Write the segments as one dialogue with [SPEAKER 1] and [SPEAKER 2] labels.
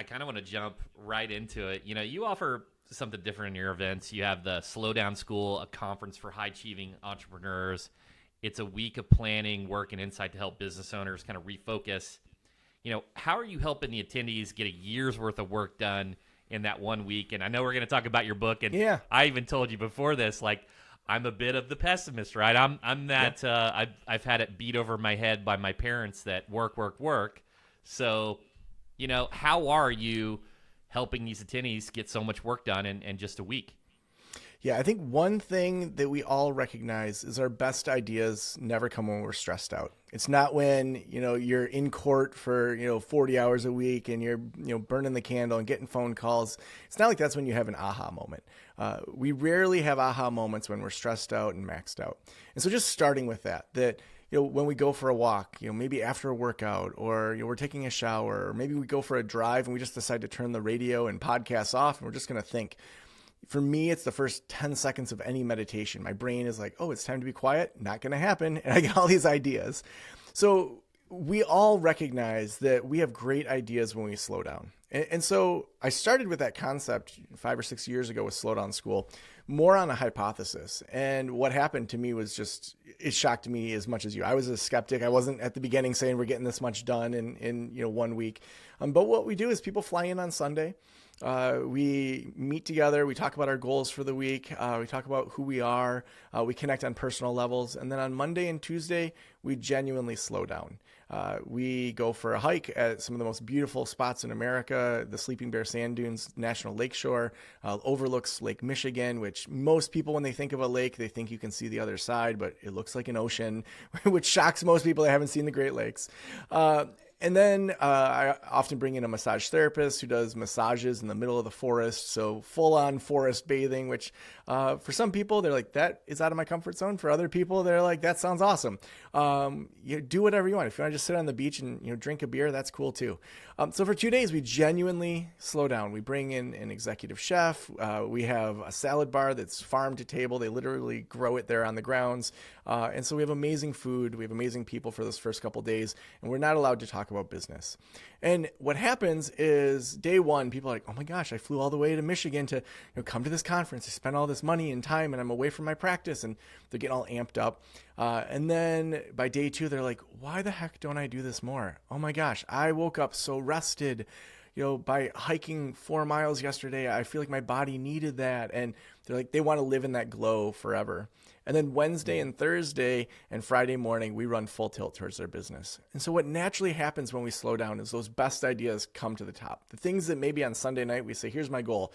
[SPEAKER 1] kind of want to jump right into it. You offer something different in your events. You have the Slow Down School, a conference for high-achieving entrepreneurs. It's a week of planning, work, and insight to help business owners kind of refocus. How are you helping the attendees get a year's worth of work done in that 1 week? And I know we're going to talk about your book, and
[SPEAKER 2] Yeah.
[SPEAKER 1] I even told you before this, I'm a bit of the pessimist, right? I'm that. Yep. I've had it beat over my head by my parents that work, work, work. So, how are you helping these attendees get so much work done in just a week?
[SPEAKER 2] Yeah, I think one thing that we all recognize is our best ideas never come when we're stressed out. It's not when, you're in court for, 40 hours a week and you're, burning the candle and getting phone calls. It's not like that's when you have an aha moment. We rarely have aha moments when we're stressed out and maxed out. And so just starting with that, when we go for a walk, maybe after a workout, or we're taking a shower, or maybe we go for a drive and we just decide to turn the radio and podcasts off and we're just going to think. For me, it's the first 10 seconds of any meditation. My brain is like, oh, it's time to be quiet. Not going to happen. And I get all these ideas. So we all recognize that we have great ideas when we slow down. And so I started with that concept 5 or 6 years ago with Slow Down School, more on a hypothesis. And what happened to me was it shocked me as much as you. I was a skeptic. I wasn't at the beginning saying we're getting this much done in 1 week. But what we do is people fly in on Sunday. We meet together, we talk about our goals for the week, we talk about who we are, we connect on personal levels, and then on Monday and Tuesday, we genuinely slow down. We go for a hike at some of the most beautiful spots in America, the Sleeping Bear Sand Dunes National Lakeshore, overlooks Lake Michigan, which most people, when they think of a lake, they think you can see the other side, but it looks like an ocean, which shocks most people that haven't seen the Great Lakes. And then I often bring in a massage therapist who does massages in the middle of the forest. So full-on forest bathing, which for some people, they're like, that is out of my comfort zone. For other people, they're like, that sounds awesome. You do whatever you want. If you want to just sit on the beach and drink a beer, that's cool too. So for 2 days, we genuinely slow down. We bring in an executive chef. We have a salad bar that's farm to table. They literally grow it there on the grounds. And so we have amazing food. We have amazing people for those first couple of days. And we're not allowed to talk about business. And what happens is day one, people are like, oh my gosh, I flew all the way to Michigan to come to this conference. I spent all this money and time and I'm away from my practice, and they're getting all amped up. And then by day 2, they're like, why the heck don't I do this more? Oh my gosh, I woke up so rested. By hiking 4 miles yesterday, I feel like my body needed that. And they're like, they want to live in that glow forever. And then Wednesday and Thursday and Friday morning, we run full tilt towards their business. And so what naturally happens when we slow down is those best ideas come to the top. The things that maybe on Sunday night we say, here's my goal.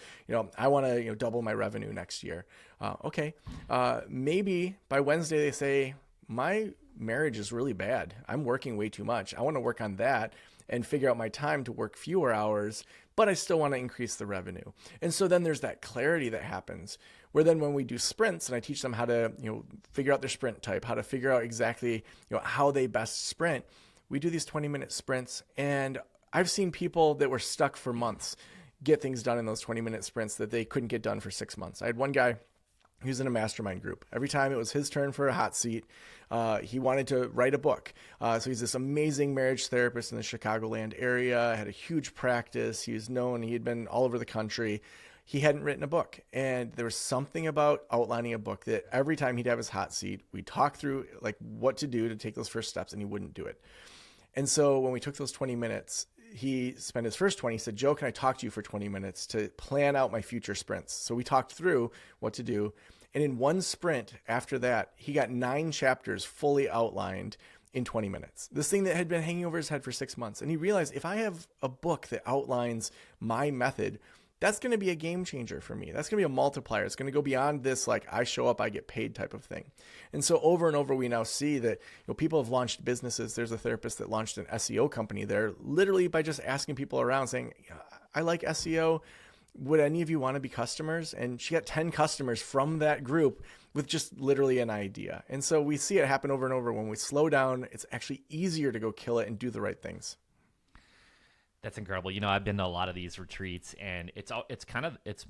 [SPEAKER 2] I want to double my revenue next year. Okay. Maybe by Wednesday they say, my marriage is really bad. I'm working way too much. I want to work on that and figure out my time to work fewer hours, but I still want to increase the revenue. And so then there's that clarity that happens where then when we do sprints and I teach them how to, figure out their sprint type, how to figure out exactly, how they best sprint, we do these 20-minute sprints. And I've seen people that were stuck for months get things done in those 20-minute sprints that they couldn't get done for 6 months. I had one guy he was in a mastermind group. Every time it was his turn for a hot seat, he wanted to write a book. So he's this amazing marriage therapist in the Chicagoland area, had a huge practice. He was known. He had been all over the country. He hadn't written a book. And there was something about outlining a book that every time he'd have his hot seat, we'd talk through like what to do to take those first steps, and he wouldn't do it. And so when we took those 20 minutes, he spent his first 20. He said, Joe, can I talk to you for 20 minutes to plan out my future sprints? So we talked through what to do. And in one sprint after that, he got 9 chapters fully outlined in 20 minutes. This thing that had been hanging over his head for 6 months. And he realized if I have a book that outlines my method, that's going to be a game changer for me. That's going to be a multiplier. It's going to go beyond this, like I show up, I get paid type of thing. And so over and over, we now see that people have launched businesses. There's a therapist that launched an SEO company there, literally by just asking people around saying, I like SEO. Would any of you want to be customers? And she got 10 customers from that group with just literally an idea. And so we see it happen over and over. When we slow down, it's actually easier to go kill it and do the right things.
[SPEAKER 1] That's incredible. I've been to a lot of these retreats, and it's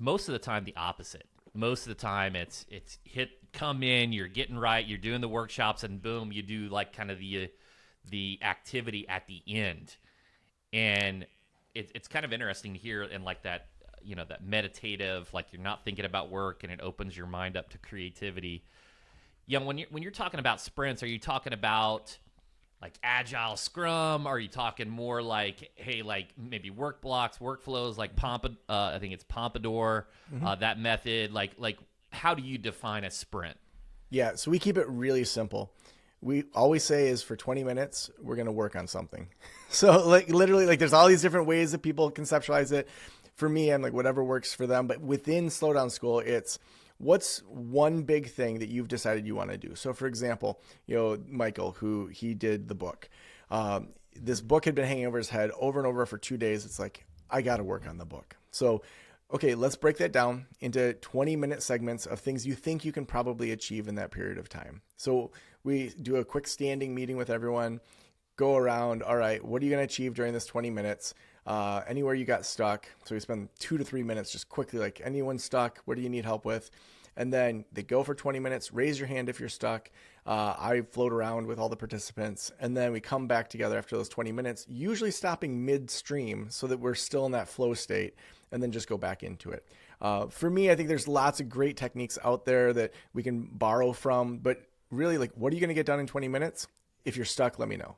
[SPEAKER 1] most of the time the opposite. Most of the time it's come in, you're getting right, you're doing the workshops, and boom, you do like kind of the activity at the end. And it's kind of interesting to hear and like that, that meditative, like you're not thinking about work and it opens your mind up to creativity. When you're talking about sprints, are you talking about like agile scrum? Are you talking more like, hey, like maybe work blocks, workflows, like I think it's Pompadour, that method? Like how do you define a sprint?
[SPEAKER 2] Yeah, so we keep it really simple. We always say is for 20 minutes, we're going to work on something. So like literally, like there's all these different ways that people conceptualize it. For me, I'm like whatever works for them. But within Slowdown School, it's what's one big thing that you've decided you want to do. So for example, Michael, who he did the book, this book had been hanging over his head over and over for 2 days. It's like, I got to work on the book. So okay, let's break that down into 20-minute segments of things you think you can probably achieve in that period of time. So we do a quick standing meeting with everyone, go around, all right, what are you going to achieve during this 20 minutes? Anywhere you got stuck. So we spend 2 to 3 minutes just quickly, like anyone stuck, what do you need help with? And then they go for 20 minutes, raise your hand if you're stuck. I float around with all the participants, and then we come back together after those 20 minutes, usually stopping midstream so that we're still in that flow state, and then just go back into it. For me, I think there's lots of great techniques out there that we can borrow from, but really, like, what are you going to get done in 20 minutes? If you're stuck, let me know.